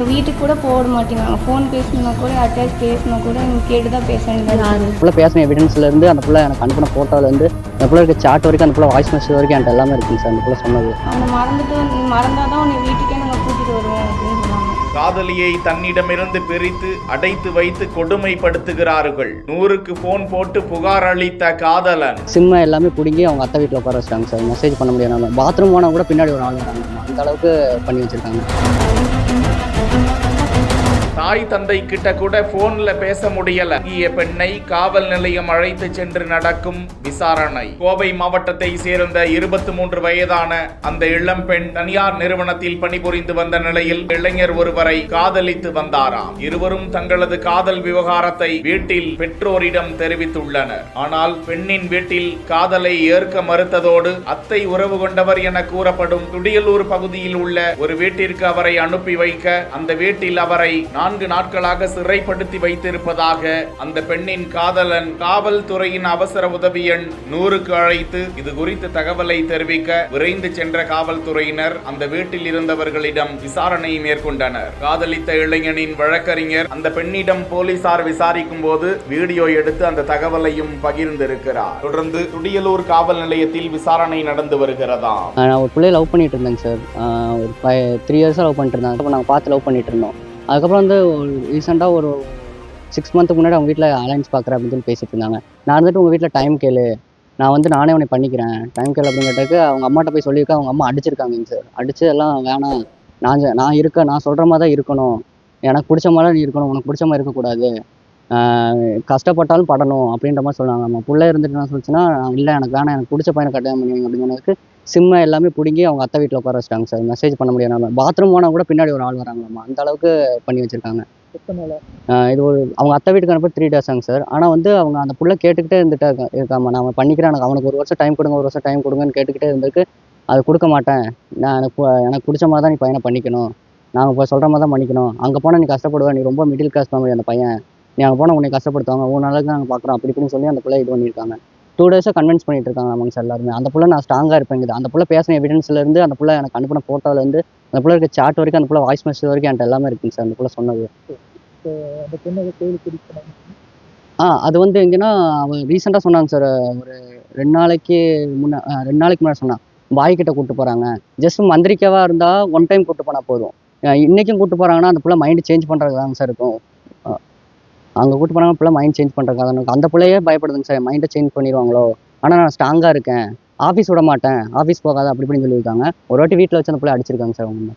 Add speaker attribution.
Speaker 1: வீட்டுக்கு கூட போட மாட்டேங்கிறாங்க. ஃபோன் பேசணுன்னா கூட யார்கிட்டயாச்சும் பேசினா கூட எனக்கு கேட்டு தான் பேச வேண்டியது.
Speaker 2: புள்ள பேசின எவிடன்ஸ்லேருந்து அந்த புள்ள எனக்கு அனுப்பின ஃபோட்டோலேருந்து அந்த புள்ள இருக்க சாட் வரைக்கும் அந்த புள்ள வாய்ஸ் மெசேஜ் வரைக்கும் என்கிட்ட எல்லாமே இருக்குங்க சார். அந்த புள்ள சொன்னது
Speaker 1: அவனை நீ மறந்தால் தான் உன்னை வீட்டுக்கே நாங்கள் கூட்டிகிட்டு வருவோம் அப்படின்னு சொன்னாங்க.
Speaker 3: காதலியை தன்னிடமிருந்து பிரித்து அடைத்து வைத்து கொடுமைப்படுத்துகிறார்கள். 100க்கு போன் போட்டு புகார் அளித்த காதலன்
Speaker 2: சிம்மை எல்லாமே பிடிங்கி அவங்க அத்தை வீட்டில் உட்கார வச்சிட்டாங்க சார். மெசேஜ் பண்ண முடியாது. பாத்ரூம் போனால் கூட பின்னாடி ஒரு ஆள் வராங்க. அந்த அளவுக்கு பண்ணி வச்சிருக்காங்க.
Speaker 3: தாய் தந்தை கிட்ட கூட போன்ல பேச முடியல. பெண்ணை காவல் நிலையம் அழைத்து சென்று நடக்கும் விசாரணை. கோவை மாவட்டத்தை சேர்ந்த 23 வயதான அந்த இளம் பெண் தனியார் நிறுவனத்தில் பணிபுரிந்து வந்த நிலையில் இளைஞர் ஒருவரை காதலித்து வந்தாராம். இருவரும் தங்களது காதல் விவகாரத்தை வீட்டில் பெற்றோரிடம் தெரிவித்துள்ளனர். ஆனால் பெண்ணின் வீட்டில் காதலை ஏற்க மறுத்ததோடு அத்தை உறவு கொண்டவர் என கூறப்படும் துடியலூர் பகுதியில் உள்ள ஒரு வீட்டிற்கு அவரை அனுப்பி வைக்க அந்த வீட்டில் அவரை 4 நாட்களாக சிறைப்படுத்தி வைத்திருப்பதாக அந்த பெண்ணின் காதலன் காவல்துறையின் அவசர உதவி எண் 100க்கு அழைத்து இது குறித்த தகவலை தெரிவிக்க விரைந்து சென்ற காவல்துறையினர் அந்த வீட்டில் இருந்தவர்களிடம் விசாரணை மேற்கொண்டனர். காதலித்த இளைஞனின் வழக்கறிஞர் அந்த பெண்ணிடம் போலீசார் விசாரிக்கும் போது வீடியோ எடுத்து அந்த தகவலையும் பகிர்ந்திருக்கிறார். தொடர்ந்து துடியலூர் காவல் நிலையத்தில் விசாரணை நடந்து வருகிறதா.
Speaker 2: நான் ஒரு பிள்ளைய லவ் பண்ணிட்டு இருந்தேங்க சார். ஒரு 3 இயர்ஸாக லவ் பண்ணிட்டு இருந்தாங்க. அப்போ நாங்கள் பார்த்து லவ் பண்ணிட்டு இருந்தோம். அதுக்கப்புறம் வந்து ரீசெண்டாக ஒரு 6 மந்த்துக்கு முன்னாடி அவங்க வீட்டில் அலைன்ஸ் பார்க்குறேன் அப்படின்னு சொல்லி பேசிட்டு இருந்தாங்க. நான் வந்துட்டு உங்கள் வீட்டில் டைம் கேளு, நான் வந்து நானே உன்னை பண்ணிக்கிறேன், டைம் கேளு அப்படின்னு கேட்டதுக்கு அவங்க அம்மாட்ட போய் சொல்லியிருக்கேன். அவங்க அம்மா அடிச்சிருக்காங்க சார். அடிச்சு எல்லாம் வேணாம், நான் சொல்கிற மாதிரி தான் இருக்கணும், எனக்கு பிடிச்ச மாதிரி நீ இருக்கணும், உனக்கு பிடிச்ச மாதிரி இருக்கக்கூடாது, கஷ்டப்பட்டாலும் படணும் அப்படின்ற மாதிரி சொன்னாங்க. நம்ம பிள்ளை இருந்துட்டு என்ன சொல்லிச்சுன்னா, இல்லை எனக்கு வேணாம், எனக்கு பிடிச்ச பையனை கல்யாணம் பண்ணுவீங்க அப்படின்னு சொன்னதுக்கு சிம்மை எல்லாமே பிடிங்கி அவங்க அத்தை வீட்டில் உட்கார வச்சிட்டாங்க சார். மெசேஜ் பண்ண முடியாது. பாத்ரூம் போனால் கூட பின்னாடி ஒரு ஆள் வராங்களாம்மா. அந்த அளவுக்கு பண்ணி வச்சிருக்காங்க. இது ஒரு அவங்க அத்தை வீட்டுக்கு அனுப்ப 3 days ஆகுங்க சார். ஆனால் வந்து அவங்க அந்த புள்ள கேட்டுக்கிட்டே இருக்காம நான் பண்ணிக்கிறேன், எனக்கு அவனுக்கு 1 வருஷம் டைம் கொடுங்க, 1 வருஷம் டைம் கொடுங்கன்னு கேட்டுக்கிட்டே இருந்திருக்கு. அது கொடுக்க மாட்டேன், எனக்கு பிடிச்ச மாதிரி தான் நீ பையனை பண்ணிக்கணும், நாங்கள் இப்போ சொல்கிற மாதிரி தான் பண்ணிக்கணும், அங்கே போனால் நீ கஷ்டப்படுவேன், நீ ரொம்ப மிடில் கிளாஸ் ஃபேமிலி அந்த பையன், நீ அங்கே போனால் உன்னை கஷ்டப்படுத்துவாங்க, உன் நாளைக்கு நாங்கள் பார்க்குறோம் அப்படி இப்படின்னு சொல்லி அந்த பிள்ளை இது பண்ணியிருக்காங்க. 2 days கன்வின்ஸ் பண்ணிட்டு இருக்காங்க நமக்கு சார் எல்லாருமே. அந்த புள்ள நான் ஸ்ட்ராங்காக இருப்பேங்குது. அந்த புள்ள பேசின எவிடன்ஸ்லேருந்து அந்த புள்ள எனக்கு அனுப்பின ஃபோட்டோலேருந்து அந்த புள்ள இருக்க சாட் வரைக்கும் அந்த புள்ள வாய்ஸ் மெசேஜ் வரைக்கும் என்கிட்ட எல்லாமே இருக்குங்க சார். அந்த புள்ள சொன்னது அது வந்து எங்கன்னா அவன் ரீசெண்டாக சொன்னாங்க சார். ஒரு 2 நாளைக்கு முன்னாடி சொன்னான், பாய் கிட்ட கூப்பிட்டு போகிறாங்க, ஜஸ்ட் மந்திரிக்காவாக இருந்தால் 1 டைம் கூப்பிட்டு போனால் போதும், இன்றைக்கும் கூப்பிட்டு போகிறாங்கன்னா அந்த புள்ள மைண்டு சேஞ்ச் பண்ணுறதுக்கு தாங்க சார் இருக்கும். அங்கே கூப்பிட்டு போனாங்க பிள்ளை மைண்ட் சேஞ்ச் பண்ணுறதுக்காக தான். அந்த பிள்ளையே பயப்படுதுங்க சார், மைண்டை சேஞ்ச் பண்ணிடுவாங்களோ. ஆனால் நான் ஸ்ட்ராங்காக இருக்கேன், ஆஃபீஸ் விட மாட்டேன், ஆஃபீஸ் போகாத அப்படி இப்படின்னு சொல்லியிருக்காங்க. ஒரு வாட்டி வீட்டில் வச்சு அந்த பிள்ளை அடிச்சிருக்காங்க சார் அவங்க.